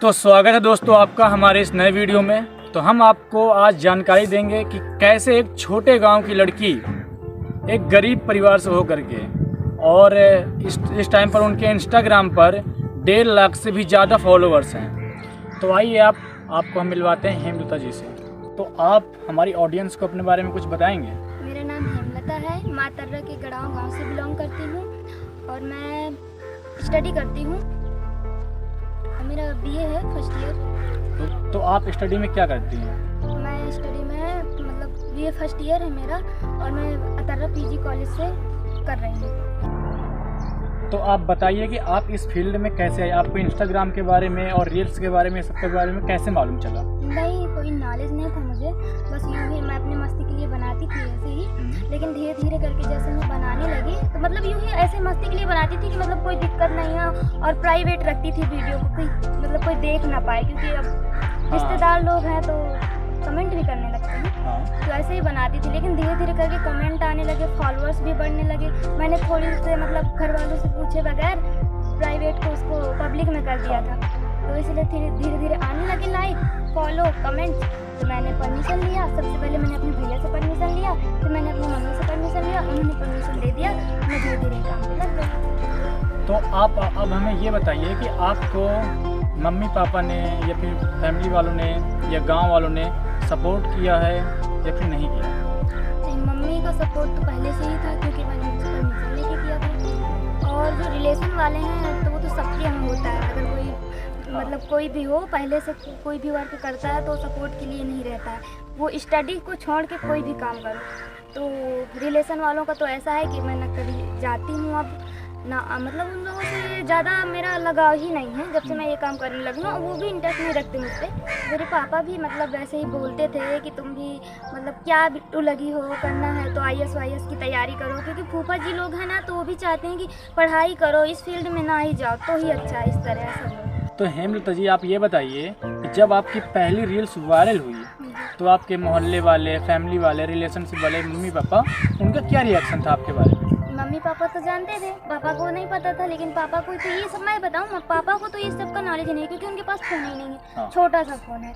तो स्वागत है दोस्तों आपका हमारे इस नए वीडियो में। तो हम आपको आज जानकारी देंगे कि कैसे एक छोटे गांव की लड़की एक गरीब परिवार से होकर के और इस टाइम पर उनके इंस्टाग्राम पर 1.5 लाख से भी ज़्यादा फॉलोअर्स हैं। तो आइए आपको हम मिलवाते हैं हेमलता जी से। तो आप हमारी ऑडियंस को अपने बारे में कुछ बताएंगे? मेरा नाम हेमलता है, मातर्रा के गड़ाव गांव से बिलोंग करती हूँ और मैं स्टडी करती हूँ। मेरा बीए है फर्स्ट ईयर। तो आप स्टडी में क्या करती हैं? मैं स्टडी में मतलब बीए फर्स्ट ईयर है मेरा और मैं अतर्रा पीजी कॉलेज से कर रही हूँ। तो आप बताइए कि आप इस फील्ड में कैसे आए? आपको इंस्टाग्राम के बारे में और रील्स के बारे में, सबके बारे में कैसे मालूम चला? नहीं, कोई नॉलेज नहीं था मुझे, बस यूँ ही मैं अपनी मस्ती के लिए बनाती थी ऐसे ही। लेकिन धीरे धीरे करके जैसे मैं बनाने लगी तो मतलब यूँ ही ऐसे मस्ती के लिए बनाती थी कि मतलब कोई दिक्कत नहीं है और प्राइवेट रखती थी वीडियो को, मतलब कोई देख ना पाए, क्योंकि अब रिश्तेदार लोग हैं तो कमेंट भी करने लगते हैं। तो ऐसे ही बनाती थी, लेकिन धीरे धीरे करके कमेंट आने लगे, फॉलोअर्स भी बढ़ने लगे। मैंने थोड़ी से मतलब घर वालों से पूछे बगैर प्राइवेट को उसको पब्लिक में कर दिया था, तो इसलिए धीरे धीरे आने लगे लाइक, फॉलो, कमेंट। तो मैंने परमिशन लिया। सबसे पहले मैंने अपने भैया से परमिशन लिया, फिर मैंने अपनी मम्मी से परमिशन लिया, उन्होंने परमिशन दे दिया, मैं धीरे धीरे काम पे लग गई। तो आप अब हमें ये बताइए कि आपको मम्मी पापा ने या फिर फैमिली वालों ने या गांव वालों ने सपोर्ट किया है या फिर नहीं किया? नहीं, मम्मी का सपोर्ट तो पहले से ही था, क्योंकि मैंने उनसे परमिशन लेके किया था। और जो रिलेशन वाले हैं तो वो तो सबके यहाँ होता है, अगर कोई मतलब कोई भी हो पहले से कोई भी वर्क करता है तो सपोर्ट के लिए नहीं रहता है, वो स्टडी को छोड़ के कोई भी काम करो। तो रिलेशन वालों का तो ऐसा है कि मैं न कभी जाती हूँ अब ना, मतलब उन लोगों से ज़्यादा मेरा लगाव ही नहीं है जब से मैं ये काम करने लगी हूँ। वो भी इंटरेस्ट नहीं रखते मुझ पर। मेरे पापा भी मतलब वैसे ही बोलते थे कि तुम भी मतलब क्या बिट्टू लगी हो, करना है तो IAS वाईएस की तैयारी करो, क्योंकि फूफा जी लोग हैं ना तो वो भी चाहते हैं कि पढ़ाई करो, इस फील्ड में ना ही जाओ तो ही अच्छा है, इस तरह से। तो हेमलता जी आप ये बताइए कि जब आपकी पहली रील्स वायरल हुई तो आपके मोहल्ले वाले, फैमिली वाले, रिलेशनशिप वाले, मम्मी पापा, उनका क्या रिएक्शन था आपके बारे में? मम्मी पापा तो जानते थे, पापा को नहीं पता था, लेकिन पापा को तो ये सब मैं बताऊँ, पापा को तो ये सब का नॉलेज नहीं है, क्योंकि उनके पास फ़ोन ही नहीं है। छोटा सा फ़ोन है।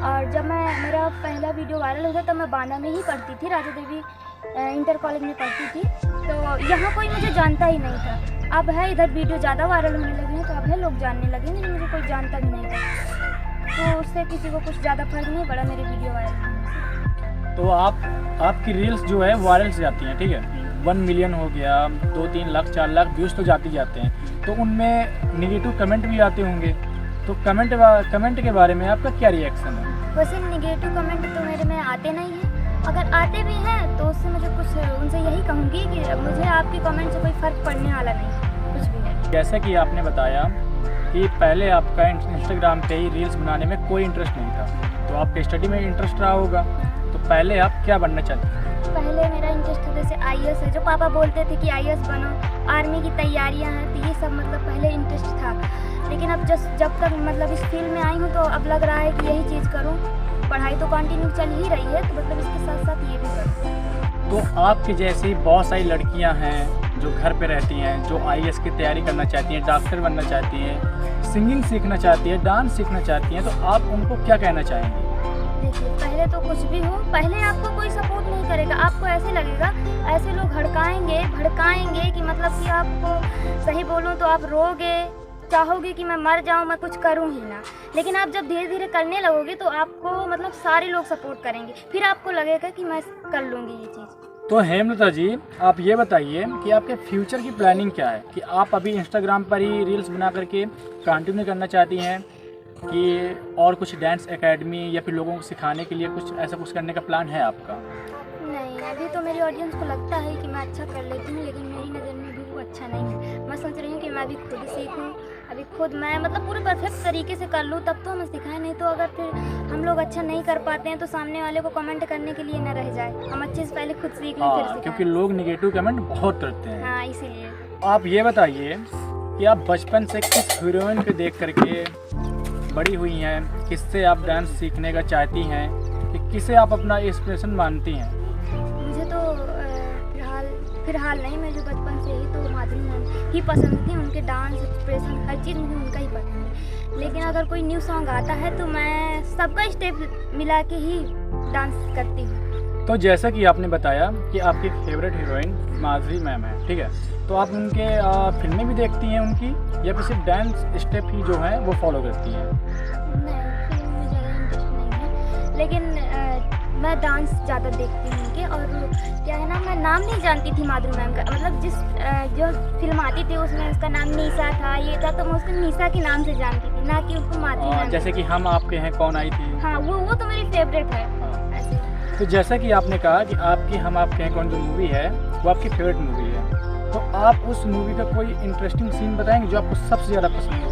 और जब मेरा पहला वीडियो वायरल हुआ तब मैं बांदा में ही पढ़ती थी, राजा देवी इंटर कॉलेज में पढ़ती थी, तो यहाँ कोई मुझे जानता ही नहीं था। अब है इधर वीडियो ज़्यादा वायरल होने लगे हैं तो अब है लोग जानने लगे, लेकिन मुझे कोई जानता भी नहीं था, तो उससे किसी को कुछ ज़्यादा फर्क नहीं पड़ा मेरे वीडियो वायरल होने से। तो आपकी रील्स जो है वायरल से जाती हैं, ठीक है, 1 मिलियन हो गया, 2-3 लाख 4 लाख व्यूज़ तो जाते हैं, तो उनमें नेगेटिव कमेंट भी आते होंगे, तो कमेंट के बारे में आपका क्या रिएक्शन है? वैसे नेगेटिव कमेंट तो मेरे में आते नहीं हैं, अगर आते भी हैं तो उससे मुझे कुछ उनसे यही कहूँगी कि मुझे आपके कमेंट से कोई फ़र्क पड़ने वाला नहीं, कुछ भी है। जैसा कि आपने बताया कि पहले आपका इंस्टाग्राम पे ही रील्स बनाने में कोई इंटरेस्ट नहीं था, तो आपके स्टडी में इंटरेस्ट रहा होगा, तो पहले आप क्या बनना चाहते थे? पहले मेरा इंटरेस्ट था जैसे IAS है, जो पापा बोलते थे कि IAS बनो, आर्मी की तैयारियां हैं, तो ये सब मतलब पहले इंटरेस्ट था। लेकिन अब जब तक मतलब इस फील्ड में आई हूँ तो अब लग रहा है कि यही चीज़ करूँ। पढ़ाई तो कंटिन्यू चल ही रही है, तो मतलब इसके साथ साथ ये भी करूँ। तो आपके जैसी बहुत सारी लड़कियां हैं जो घर पे रहती हैं, जो IAS की तैयारी करना चाहती हैं, डॉक्टर बनना चाहती हैं, सिंगिंग सीखना चाहती हैं, डांस सीखना चाहती हैं, तो आप उनको क्या कहना चाहेंगे? देखिए, पहले तो कुछ भी हो, पहले आपको कोई सपोर्ट नहीं करेगा, आपको ऐसे लगेगा, ऐसे लोग भड़काएंगे कि मतलब कि आपको सही बोलूं तो आप रोगे, चाहोगे कि मैं मर जाऊं, मैं कुछ करूं ही ना। लेकिन आप जब धीरे धीरे करने लगोगे तो आपको मतलब सारे लोग सपोर्ट करेंगे, फिर आपको लगेगा कि मैं कर लूँगी ये चीज़। तो हेमलता जी आप ये बताइए कि आपके फ्यूचर की प्लानिंग क्या है, कि आप अभी इंस्टाग्राम पर ही रील्स बना करके कंटिन्यू करना चाहती हैं कि और कुछ डांस एकेडमी या फिर लोगों को सिखाने के लिए कुछ ऐसा कुछ करने का प्लान है आपका? नहीं, अभी तो मेरी ऑडियंस को लगता है कि मैं अच्छा कर लेती हूँ, लेकिन मेरी नज़र में भी वो अच्छा नहीं है। मैं सोच रही हूँ कि मैं अभी खुद सीखूँ, अभी खुद मैं मतलब पूरे परफेक्ट तरीके से कर लूँ, तब तो हमें सिखाएं, नहीं तो अगर फिर हम लोग अच्छा नहीं कर पाते हैं तो सामने वाले को कमेंट करने के लिए न रह जाए। हम अच्छे से पहले खुद सीख लें, फिर सिखाएं। क्योंकि लोग नेगेटिव कमेंट बहुत करते हैं। हाँ, इसीलिए। आप ये बताइए कि आप बचपन से किस हीरोइन को देख करके बड़ी हुई हैं, किससे आप डांस सीखने का चाहती हैं, कि किसे आप अपना इंस्पिरेशन मानती हैं? मुझे तो फिलहाल नहीं, मुझे बचपन से ही तो माधुरी मैम ही पसंद थी, उनके डांस, एक्सप्रेशन, हर चीज़ मुझे उनका ही पसंद है। लेकिन अगर कोई न्यू सॉन्ग आता है तो मैं सबका स्टेप मिला के ही डांस करती हूँ। तो जैसा कि आपने बताया कि आपकी फेवरेट हीरोइन माधुरी मैम है, ठीक है, तो आप उनके फिल्में भी देखती हैं उनकी, या फिर सिर्फ डांस स्टेप ही जो है वो फॉलो करती हैं? नहीं, फिल्म में ज़्यादा इंटरेस्ट नहीं है, लेकिन मैं डांस ज़्यादा देखती हूँ उनके। और क्या है ना, मैं नाम नहीं जानती थी माधुरी मैम का, मतलब जिस जो फिल्म आती थी उसमें उसका नाम निशा था, ये था, तो मैं उसको निशा के नाम से जानती थी, ना कि उसको माधुरी मैम। जैसे कि हम आपके हैं कौन आई थी। हाँ, वो तो मेरी फेवरेट है ऐसे। तो जैसा कि आपने कहा कि आपकी हम आपके हैं कौन जो मूवी है वो आपकी फेवरेट मूवी है, तो आप उस मूवी का कोई इंटरेस्टिंग सीन बताएंगे जो आपको सबसे ज़्यादा पसंद हो?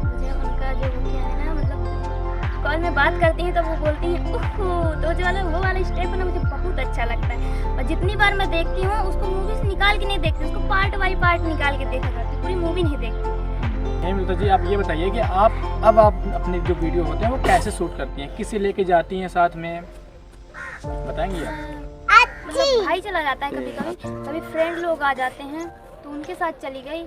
मुझे उनका जो क्या है ना, मतलब कॉल में बात करती हैं तो वो बोलती हैं उफ़, तो जो वो वाला स्टेप है ना, मुझे बहुत अच्छा लगता है। और जितनी बार मैं देखती हूँ उसको, मूवी से निकाल के नहीं देखती, उसको पार्ट बाई पार्ट निकाल के देखा करती, पूरी मूवी नहीं देखती। हेमलता जी, आप ये बताइए कि आप अपने जो वीडियो होते हैं वो कैसे शूट करती हैं, किसे लेके जाती हैं साथ में, बताएंगी आप? मतलब भाई चला जाता है कभी कभी, कभी फ्रेंड लोग आ जाते हैं तो उनके साथ चली गई।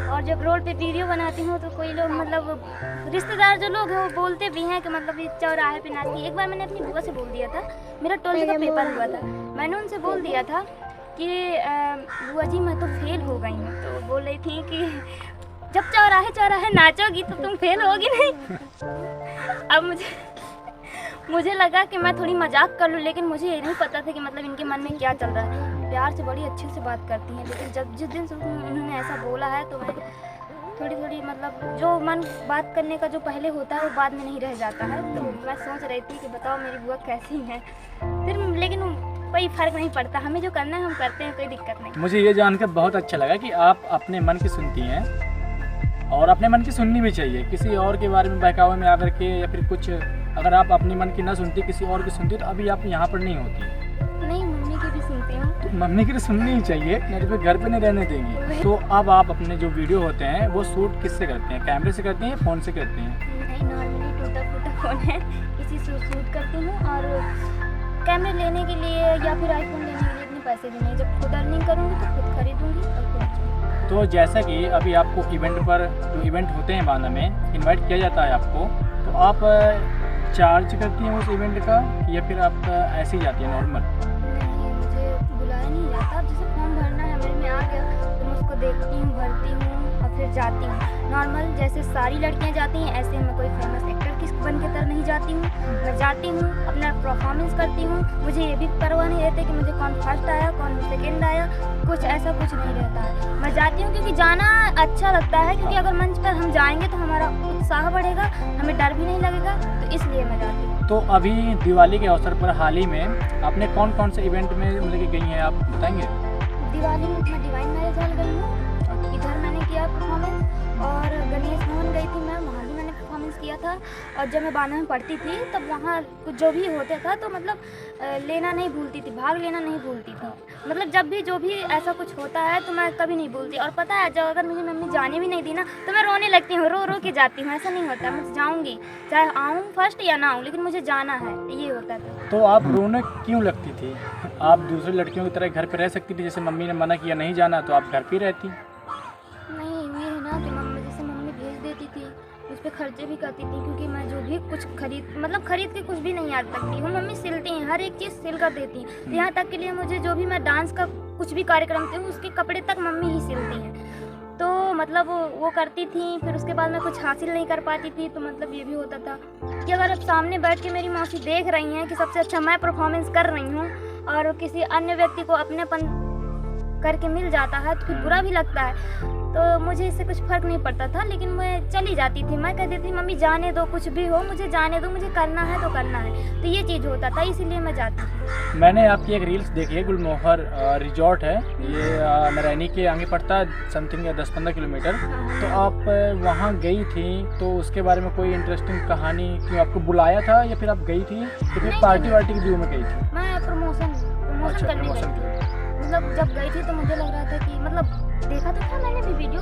और जब रोड पे वीडियो बनाती हूँ तो कोई लोग, मतलब रिश्तेदार जो लोग हैं वो बोलते भी हैं कि मतलब ये चौराहे पे नाचती है। एक बार मैंने अपनी बुआ से बोल दिया था, मेरा 12th का पेपर हुआ था, मैंने उनसे बोल दिया था कि बुआ जी मैं तो फेल हो गई हूँ। तो बोल रही थी कि जब चौराहे चौराहे नाचोगी तो तुम फेल होगी नहीं। अब मुझे लगा कि मैं थोड़ी मजाक कर लूँ, लेकिन मुझे ये नहीं पता था कि मतलब इनके मन में क्या चल रहा है। प्यार से बड़ी अच्छे से बात करती हैं, लेकिन जिस दिन से उन्होंने ऐसा बोला है तो मैं थोड़ी मतलब जो मन बात करने का जो पहले होता है वो बाद में नहीं रह जाता है। तो मैं सोच रही थी कि बताओ मेरी बुआ कैसी है, फिर लेकिन कोई फ़र्क नहीं पड़ता, हमें जो करना है हम करते हैं, कोई दिक्कत नहीं। मुझे ये जानकर बहुत अच्छा लगा कि आप अपने मन की सुनती हैं, और अपने मन की सुननी भी चाहिए। किसी और के बारे में बहकावे में आकर के या फिर कुछ, अगर आप अपने मन की ना सुनती किसी और की सुनती तो अभी आप यहाँ पर नहीं होती। नहीं, मम्मी की भी सुनती हूँ। तो मम्मी की तो सुननी ही चाहिए, नहीं तो घर पे नहीं रहने देंगी। तो अब आप अपने जो वीडियो होते हैं वो शूट किससे करते हैं, कैमरे से करते हैं या फ़ोन से करते हैं? नहीं, नॉर्मली टूटा फूटा फ़ोन है, इसी से शूट करती हूँ। और कैमरे लेने के लिए या फिर आईफोन लेने के लिए इतने पैसे भी नहीं, जब खुद अर्निंग करूँगी तो खुद खरीदूँगी और खुद। तो जैसा कि अभी आपको इवेंट पर, जो इवेंट होते हैं बांदा में, इनवाइट किया जाता है आपको, तो आप चार्ज करती हैं उस इवेंट का या फिर आप ऐसे ही जाती हैं नॉर्मल? नहीं, मुझे बुलाया नहीं जाता। जैसे फॉर्म भरना है मेरे में आ गया तो मैं उसको देखती हूँ, भरती हूँ और फिर जाती हूँ। नॉर्मल जैसे सारी लड़कियाँ जाती हैं ऐसे मैं कोई फेमस एक्टर की बन के तरह नहीं जाती हूँ। मैं जाती हूँ, अपना परफॉर्मेंस करती हूँ, मुझे ये भी परवाह नहीं रहती कि मुझे कौन फर्स्ट आया कौन सेकेंड आया, कुछ ऐसा कुछ नहीं रहता है। मैं जाती हूँ क्योंकि जाना अच्छा लगता है, क्योंकि अगर मंच पर हम जाएंगे तो हमारा उत्साह बढ़ेगा, हमें डर भी नहीं लगेगा, तो इसलिए मैं जाती हूँ। तो अभी दिवाली के अवसर पर हाल ही में आपने कौन कौन से इवेंट में मतलब कि गई हैं, आप बताएंगे? दिवाली में मैं डिवाइन मैरिज हॉल गई हूँ, इधर मैंने किया परफॉर्मेंस, और गणेश भवन गई थी मैं, वहाँ भी मैंने परफॉर्मेंस किया था। और जब मैं बांदा में पढ़ती थी तब वहाँ कुछ जो भी होता था तो मतलब लेना नहीं भूलती थी, भाग लेना नहीं भूलती थी। मतलब जब भी जो भी ऐसा कुछ होता है तो मैं कभी नहीं भूलती। और पता है, जब अगर मुझे मम्मी जाने भी नहीं दी ना तो मैं रोने लगती हूँ, रो रो के जाती हूँ। ऐसा नहीं होता, मैं जाऊँगी चाहे आऊँ फर्स्ट या ना आऊँ, लेकिन मुझे जाना है, ये होता था। तो आप रोने क्यों लगती थी? आप दूसरी लड़कियों की तरह घर पे रह सकती थी, जैसे मम्मी ने मना किया नहीं जाना तो आप घर पे रहती। नहीं, ये है ना कि मम्मी भेज देती थी, उस पर खर्चे भी करती थी, क्योंकि मैं जो भी कुछ खरीद के कुछ भी नहीं याद रखती हूँ। मम्मी सिलती हैं, हर एक चीज़ सिल कर देती हैं। तो यहाँ तक के लिए मुझे जो भी मैं डांस का कुछ भी कार्यक्रम थी उसके कपड़े तक मम्मी ही सिलती हैं। तो मतलब वो करती थी, फिर उसके बाद मैं कुछ हासिल नहीं कर पाती थी। तो मतलब ये भी होता था कि अगर अब सामने बैठ के मेरी मौसी देख रही हैं कि सबसे अच्छा मैं परफॉर्मेंस कर रही हूँ और किसी अन्य व्यक्ति को अपनेपन करके मिल जाता है तो फिर बुरा भी लगता है। तो मुझे इससे कुछ फ़र्क नहीं पड़ता था, लेकिन मैं चली जाती थी। मैं कहती थी मम्मी जाने दो, कुछ भी हो मुझे जाने दो, मुझे करना है तो करना है। तो ये चीज़ होता था, इसीलिए मैं जाती थी। मैंने आपकी एक रील्स देखी है, गुलमोहर रिजॉर्ट है ये, नारायणी के आगे पड़ता है समथिंग 10-15 किलोमीटर। तो आप वहाँ गई थी, तो उसके बारे में कोई इंटरेस्टिंग कहानी, क्यों आपको बुलाया था या फिर आप गई थी या फिर पार्टी वार्टी के व्यू में गई थी? मैं प्रमोशन करने गई थी। मतलब जब गई थी तो मुझे लग रहा था कि मतलब देखा तो था मैंने भी वीडियो,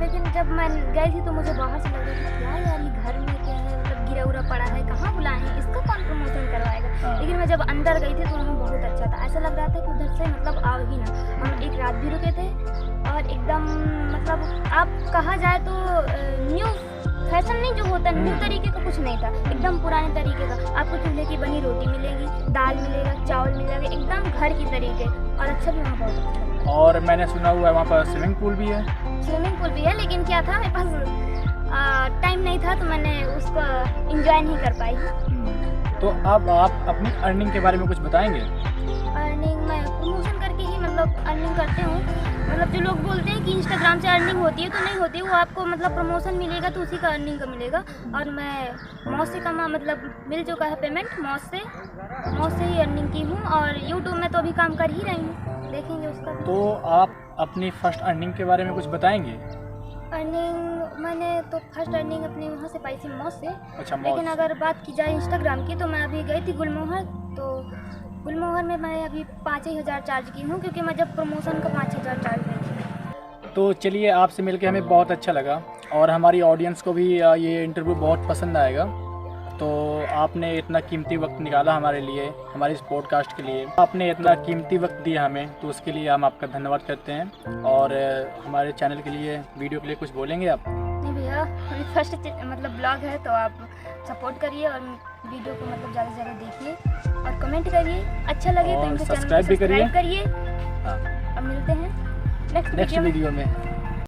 लेकिन जब मैं गई थी तो मुझे बाहर से लग रहा था क्या यार ये घर में क्या है, मतलब गिरा उरा पड़ा है, कहाँ बुलाए हैं, इसका कौन प्रमोशन करवाएगा। लेकिन मैं जब अंदर गई थी तो वहाँ बहुत अच्छा था, ऐसा लग रहा था कि उधर से मतलब आओ ही ना। हम एक रात भी रुके थे और एकदम मतलब आप कहा जाए तो न्यू फैशन नहीं जो होता न्यू तरीके का कुछ नहीं था, एकदम पुराने तरीके का। आपको चूल्हे की बनी रोटी मिलेगी, दाल मिलेगा, चावल मिलेगा, एकदम घर की तरीके। और अच्छा भी वहाँ बहुत अच्छा लगा। और मैंने सुना हुआ है वहाँ पर स्विमिंग पूल भी है। स्विमिंग पूल भी है, लेकिन क्या था मेरे पास टाइम नहीं था तो मैंने उसको इंजॉय नहीं कर पाई। तो अब आप अपनी अर्निंग के बारे में कुछ बताएंगे? अर्निंग मैं प्रमोशन करके ही मतलब अर्निंग करते हूँ। मतलब जो लोग बोलते हैं कि इंस्टाग्राम से अर्निंग होती है, तो नहीं होती। वो आपको मतलब प्रमोशन मिलेगा तो उसी का अर्निंग का मिलेगा। और मैं मौज से कमा मतलब मिल चुका है पेमेंट, मौज से ही अर्निंग की हूँ। और यूट्यूब में तो अभी काम कर ही रही हूँ, देखेंगे उसका भी। तो आप अपनी फर्स्ट अर्निंग के बारे में कुछ बताएंगे? अर्निंग मैंने तो फर्स्ट अर्निंग अपने वहाँ से पाई थी मौज से। अच्छा, मौज। लेकिन अगर बात की जाए इंस्टाग्राम की, तो मैं अभी गई थी गुलमोहर। तो गुलमोहर में मैं अभी 5,000 चार्ज की हूँ, क्योंकि मैं जब प्रमोशन का 5,000 चार्ज की थी। तो चलिए, आपसे मिलकर हमें बहुत अच्छा लगा और हमारी ऑडियंस को भी ये इंटरव्यू बहुत पसंद आएगा। तो आपने इतना कीमती वक्त निकाला हमारे लिए, हमारे इस पॉडकास्ट के लिए। आपने इतना कीमती वक्त दिया हमें, तो उसके लिए हम आपका धन्यवाद करते हैं। और हमारे चैनल के लिए, वीडियो के लिए कुछ बोलेंगे आप? नहीं भैया, अभी फर्स्ट मतलब ब्लॉग है, तो आप सपोर्ट करिए और वीडियो को मतलब ज़्यादा से ज़्यादा देखिए और कमेंट करिए। अच्छा लगे तो और इनके चैनल को सब्सक्राइब भी करिए। सब्सक्राइब करिए। हाँ। अब मिलते हैं नेक्स्ट वीडियो में।